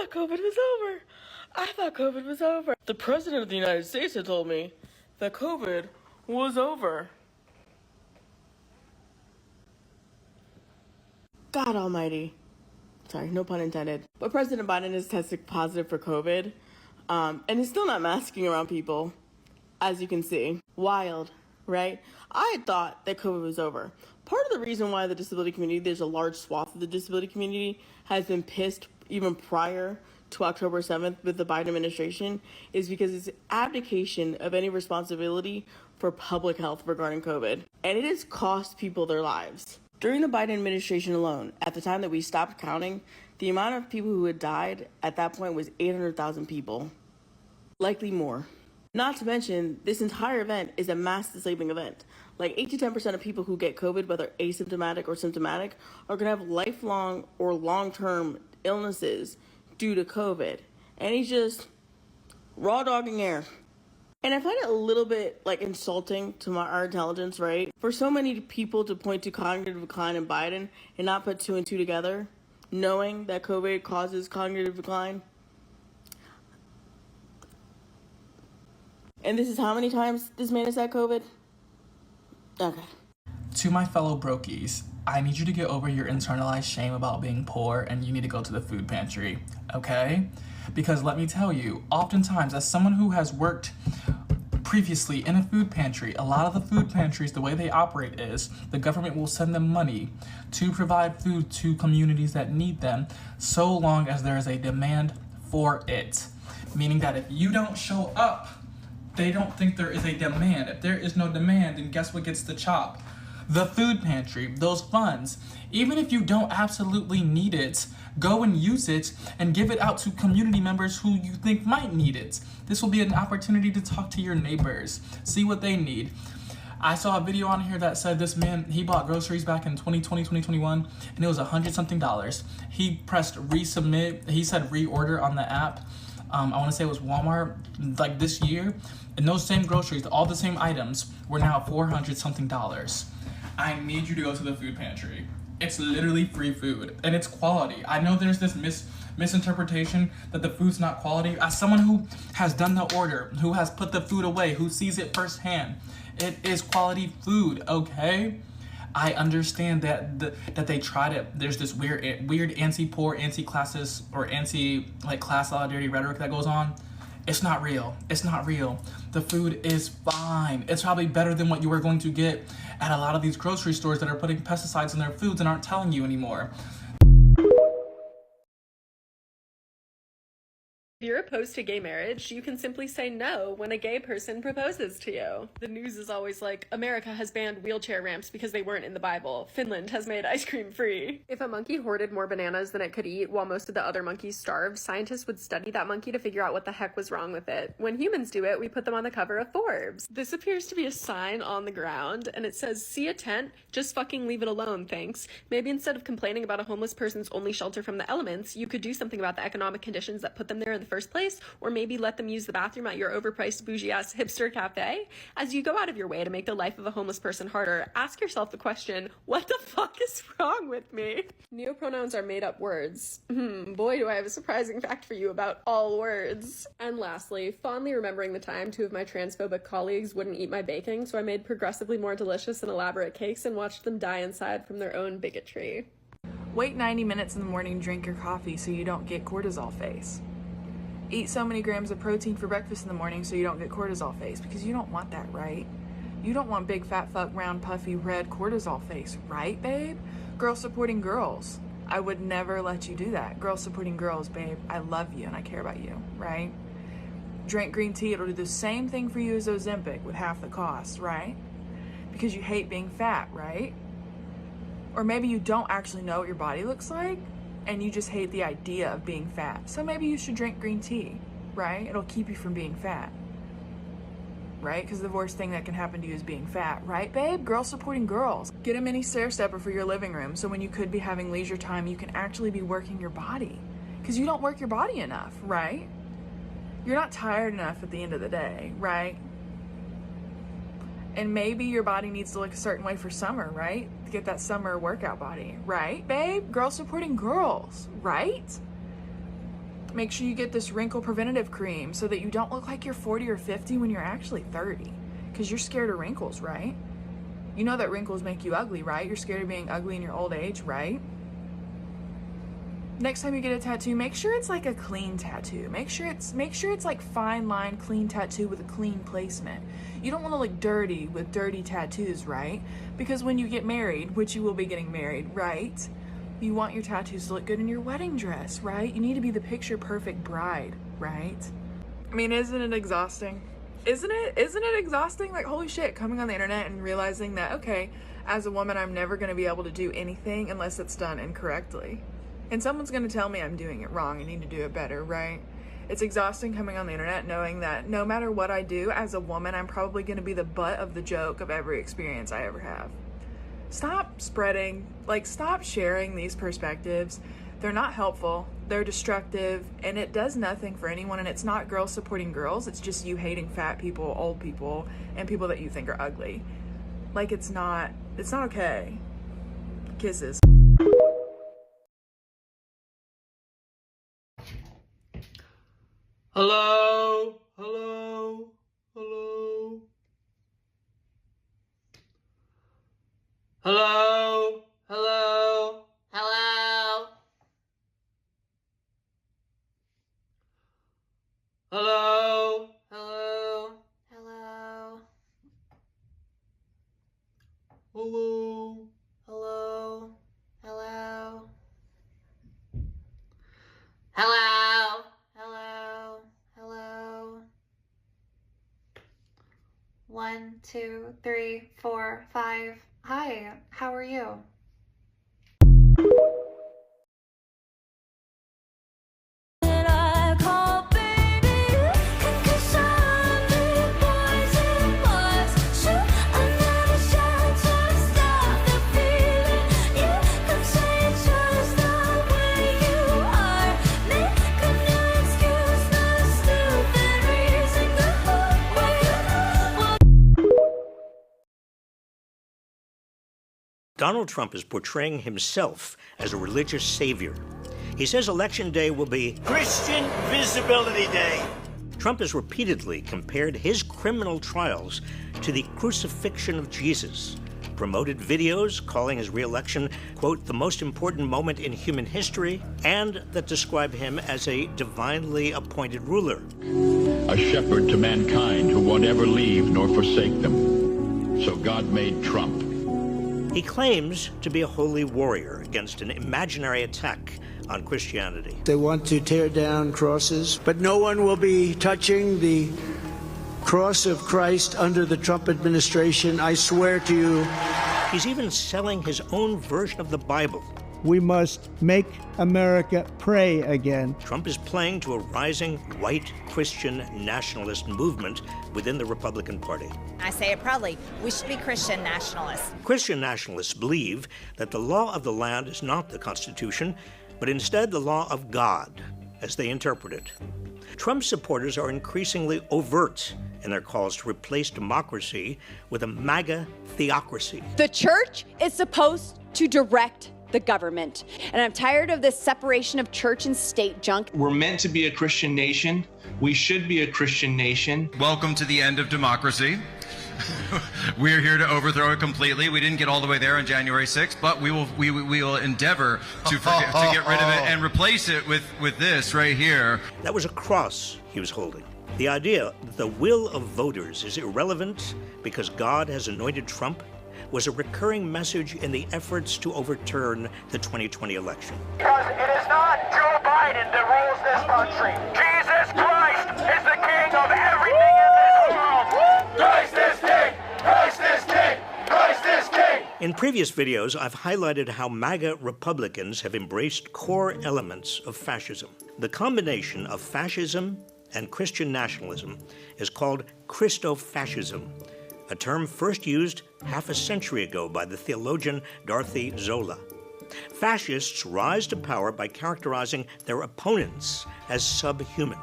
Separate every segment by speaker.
Speaker 1: thought COVID was over. I thought COVID was over. The President of the United States had told me that COVID was over. God almighty. Sorry, no pun intended. But President Biden has tested positive for COVID, and he's still not masking around people, as you can see. Wild, right? I had thought that COVID was over. Part of the reason why the disability community, there's a large swath of the disability community, has been pissed even prior to October 7th with the Biden administration is because it's abdication of any responsibility for public health regarding COVID. And it has cost people their lives. During the Biden administration alone, at the time that we stopped counting, the amount of people who had died at that point was 800,000 people. Likely more. Not to mention, this entire event is a mass disabling event. Like 8 to 10% of people who get COVID, whether asymptomatic or symptomatic, are going to have lifelong or long-term illnesses due to COVID. And he's just raw dogging air. And I find it a little bit insulting to our intelligence, right? For so many people to point to cognitive decline in Biden and not put 2 and 2 together, knowing that COVID causes cognitive decline. And this is how many times this man has had COVID? Okay.
Speaker 2: To my fellow brokies, I need you to get over your internalized shame about being poor and you need to go to the food pantry, okay? Because let me tell you, oftentimes as someone who has worked previously in a food pantry, a lot of the food pantries, the way they operate is the government will send them money to provide food to communities that need them so long as there is a demand for it. Meaning that if you don't show up, they don't think there is a demand. If there is no demand, then guess what gets the chop? The food pantry, those funds. Even if you don't absolutely need it, go and use it and give it out to community members who you think might need it. This will be an opportunity to talk to your neighbors, see what they need. I saw a video on here that said this man, he bought groceries back in 2020, 2021, and it was $100-something. He pressed resubmit, he said reorder on the app. I want to say it was Walmart, this year, and those same groceries, all the same items, were now $400-something. I need you to go to the food pantry. It's literally free food, and it's quality. I know there's this misinterpretation that the food's not quality. As someone who has done the order, who has put the food away, who sees it firsthand, it is quality food, okay? I understand that they tried it. There's this weird anti-poor, anti-classist, or class solidarity rhetoric that goes on. It's not real. It's not real. The food is fine. It's probably better than what you are going to get at a lot of these grocery stores that are putting pesticides in their foods and aren't telling you anymore.
Speaker 3: If you're opposed to gay marriage, you can simply say no when a gay person proposes to you. The news is always like, America has banned wheelchair ramps because they weren't in the Bible. Finland has made ice cream free. If a monkey hoarded more bananas than it could eat while most of the other monkeys starved, scientists would study that monkey to figure out what the heck was wrong with it. When humans do it, we put them on the cover of Forbes. This appears to be a sign on the ground, and it says, see a tent? Just fucking leave it alone, thanks. Maybe instead of complaining about a homeless person's only shelter from the elements, you could do something about the economic conditions that put them there in the first place, or maybe let them use the bathroom at your overpriced bougie-ass hipster cafe. As you go out of your way to make the life of a homeless person harder, ask yourself the question, what the fuck is wrong with me? Neopronouns are made-up words. Boy, do I have a surprising fact for you about all words. And lastly, fondly remembering the time 2 of my transphobic colleagues wouldn't eat my baking, so I made progressively more delicious and elaborate cakes and watched them die inside from their own bigotry.
Speaker 4: Wait 90 minutes in the morning to drink your coffee so you don't get cortisol face. Eat so many grams of protein for breakfast in the morning so you don't get cortisol face, because you don't want that, right? You don't want big fat fuck round puffy red cortisol face, right, babe? Girls supporting girls. I would never let you do that. Girls supporting girls, babe. I love you and I care about you, right? Drink green tea, it'll do the same thing for you as Ozempic with half the cost, right? Because you hate being fat, right? Or maybe you don't actually know what your body looks like, and you just hate the idea of being fat. So maybe you should drink green tea, right? It'll keep you from being fat, right? Because the worst thing that can happen to you is being fat, right, babe? Girls supporting girls. Get a mini stair stepper for your living room so when you could be having leisure time, you can actually be working your body. Because you don't work your body enough, right? You're not tired enough at the end of the day, right? And maybe your body needs to look a certain way for summer, right? To get that summer workout body, right, babe? Girls supporting girls, right? make sure you get this wrinkle preventative cream so that you don't look like you're 40 or 50 when you're actually 30. Because you're scared of wrinkles, right? You know that wrinkles make you ugly, right? You're scared of being ugly in your old age, right? Next time you get a tattoo, make sure it's like a clean tattoo. Make sure it's like fine line, clean tattoo with a clean placement. You don't want to look dirty with dirty tattoos, right? Because when you get married, which you will be getting married, right? You want your tattoos to look good in your wedding dress, right? You need to be the picture perfect bride, right? I mean, isn't it exhausting? Isn't it exhausting? Like, holy shit, coming on the internet and realizing that, okay, as a woman, I'm never going to be able to do anything unless it's done incorrectly. And someone's going to tell me I'm doing it wrong. I need to do it better, right? It's exhausting coming on the internet knowing that no matter what I do as a woman, I'm probably going to be the butt of the joke of every experience I ever have. Stop stop sharing these perspectives. They're not helpful. They're destructive, and it does nothing for anyone. And it's not girls supporting girls. It's just you hating fat people, old people, and people that you think are ugly. Like, it's not okay. Kisses.
Speaker 5: Hello? Hello? Hello? Hello? Hello? Hello? Hello? Hello? Hello? Hello? Hello? Hello? Hello? Hello? Hello? 1, 2, 3, 4, 5. Hi, how are you?
Speaker 6: Donald Trump is portraying himself as a religious savior. He says Election Day will be
Speaker 7: Christian Visibility Day.
Speaker 6: Trump has repeatedly compared his criminal trials to the crucifixion of Jesus, promoted videos calling his re-election, quote, the most important moment in human history, and that describe him as a divinely appointed ruler.
Speaker 8: A shepherd to mankind who won't ever leave nor forsake them. So God made Trump.
Speaker 6: He claims to be a holy warrior against an imaginary attack on Christianity.
Speaker 9: They want to tear down crosses, but no one will be touching the cross of Christ under the Trump administration. I swear to you.
Speaker 6: He's even selling his own version of the Bible.
Speaker 10: We must make America pray again.
Speaker 6: Trump is playing to a rising white Christian nationalist movement within the Republican Party.
Speaker 11: I say it proudly, we should be Christian nationalists.
Speaker 6: Christian nationalists believe that the law of the land is not the Constitution, but instead the law of God, as they interpret it. Trump's supporters are increasingly overt in their calls to replace democracy with a MAGA theocracy.
Speaker 12: The church is supposed to direct the government, and I'm tired of this separation of church and state junk.
Speaker 13: We're meant to be a Christian nation. We should be a Christian nation.
Speaker 14: Welcome to the end of democracy. We're here to overthrow it completely. We didn't get all the way there on January 6th, but we will endeavor to get rid of it and replace it with this right here.
Speaker 6: That was a cross he was holding. The idea that the will of voters is irrelevant because God has anointed Trump was a recurring message in the efforts to overturn the 2020 election.
Speaker 7: Because it is not Joe Biden that rules this country. Jesus Christ is the king of everything in this world. Christ is king! Christ is king! Christ is king!
Speaker 6: In previous videos, I've highlighted how MAGA Republicans have embraced core elements of fascism. The combination of fascism and Christian nationalism is called Christofascism, a term first used half a century ago by the theologian Dorothy Zola. Fascists rise to power by characterizing their opponents as subhuman.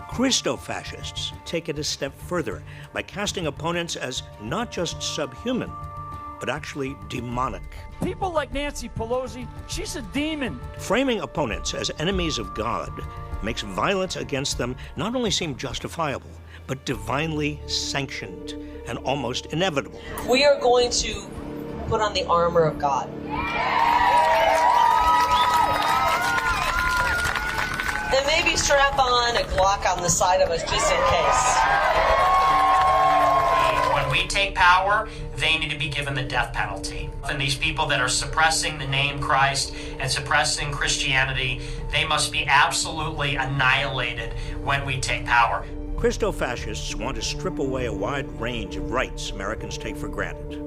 Speaker 6: Christofascists take it a step further by casting opponents as not just subhuman, but actually demonic.
Speaker 15: People like Nancy Pelosi, she's a demon.
Speaker 6: Framing opponents as enemies of God makes violence against them not only seem justifiable, but divinely sanctioned and almost inevitable.
Speaker 15: We are going to put on the armor of God. And maybe strap on a Glock on the side of us just in case.
Speaker 16: When we take power, they need to be given the death penalty. And these people that are suppressing the name Christ and suppressing Christianity, they must be absolutely annihilated when we take power.
Speaker 6: Christo-fascists want to strip away a wide range of rights Americans take for granted.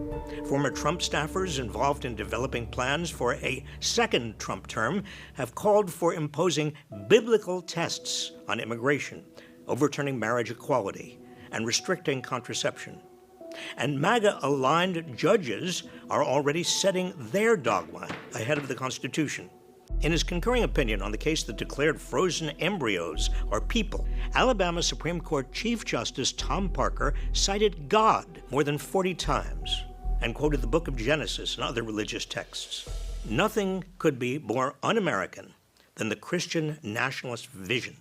Speaker 6: Former Trump staffers involved in developing plans for a second Trump term have called for imposing biblical tests on immigration, overturning marriage equality, and restricting contraception. And MAGA-aligned judges are already setting their dogma ahead of the Constitution. In his concurring opinion on the case that declared frozen embryos are people, Alabama Supreme Court Chief Justice Tom Parker cited God more than 40 times and quoted the book of Genesis and other religious texts. Nothing could be more un-American than the Christian nationalist vision.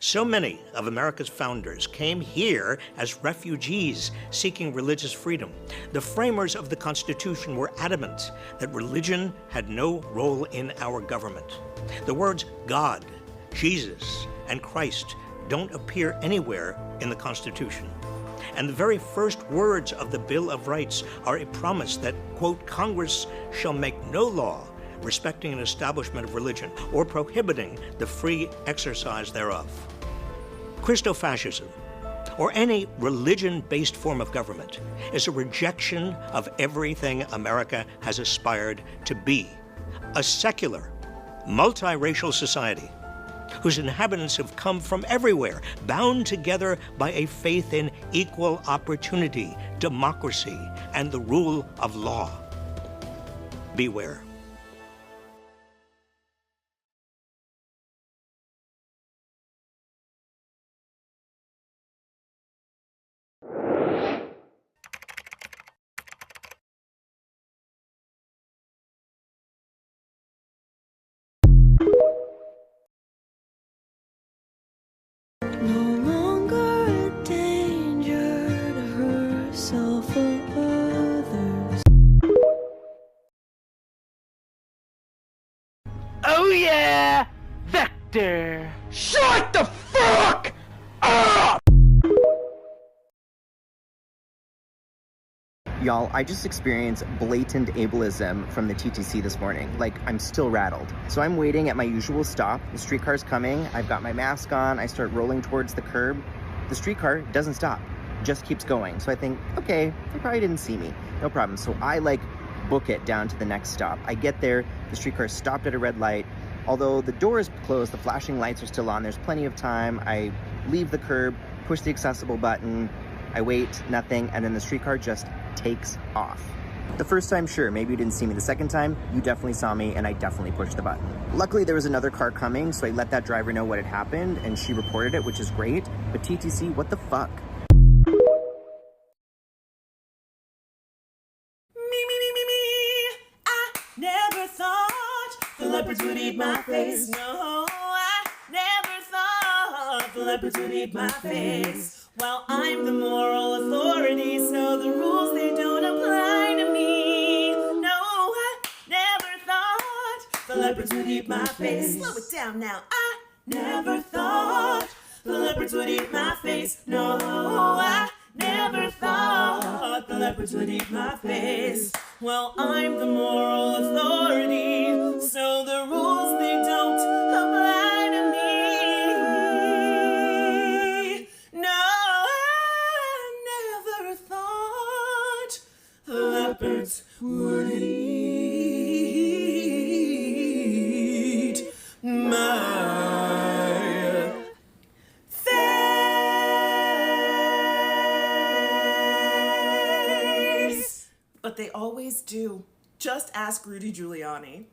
Speaker 6: So many of America's founders came here as refugees seeking religious freedom. The framers of the Constitution were adamant that religion had no role in our government. The words God, Jesus, and Christ don't appear anywhere in the Constitution. And the very first words of the Bill of Rights are a promise that, quote, Congress shall make no law respecting an establishment of religion or prohibiting the free exercise thereof. Christo-fascism, or any religion-based form of government, is a rejection of everything America has aspired to be: a secular, multiracial society whose inhabitants have come from everywhere, bound together by a faith in equal opportunity, democracy, and the rule of law. Beware.
Speaker 17: Oh yeah! Vector! Shut the fuck up!
Speaker 18: Y'all, I just experienced blatant ableism from the TTC this morning. Like, I'm still rattled. So I'm waiting at my usual stop. The streetcar's coming. I've got my mask on. I start rolling towards the curb. The streetcar doesn't stop, just keeps going. So I think, okay, they probably didn't see me. No problem. So I book it down to the next stop. I get there, the streetcar stopped at a red light. Although the door is closed, the flashing lights are still on, there's plenty of time. I leave the curb, push the accessible button, I wait, nothing, and then the streetcar just takes off. The first time, sure, maybe you didn't see me. The second time, you definitely saw me, and I definitely pushed the button. Luckily, there was another car coming, so I let that driver know what had happened, and she reported it, which is great. But TTC, what the fuck?
Speaker 19: Never thought the leopards would eat my face. No, I never thought the leopards would eat my face. Well, I'm the moral authority, so the rules, they don't apply to me. No, I never thought the leopards would eat my face. Slow it down now. I never thought the leopards would eat my face. No, I never thought the leopards would eat my face. Well, I'm the moral authority, so the rules, they don't apply to me. No, I never thought the leopards would eat my face. But they always do. Just ask Rudy Giuliani.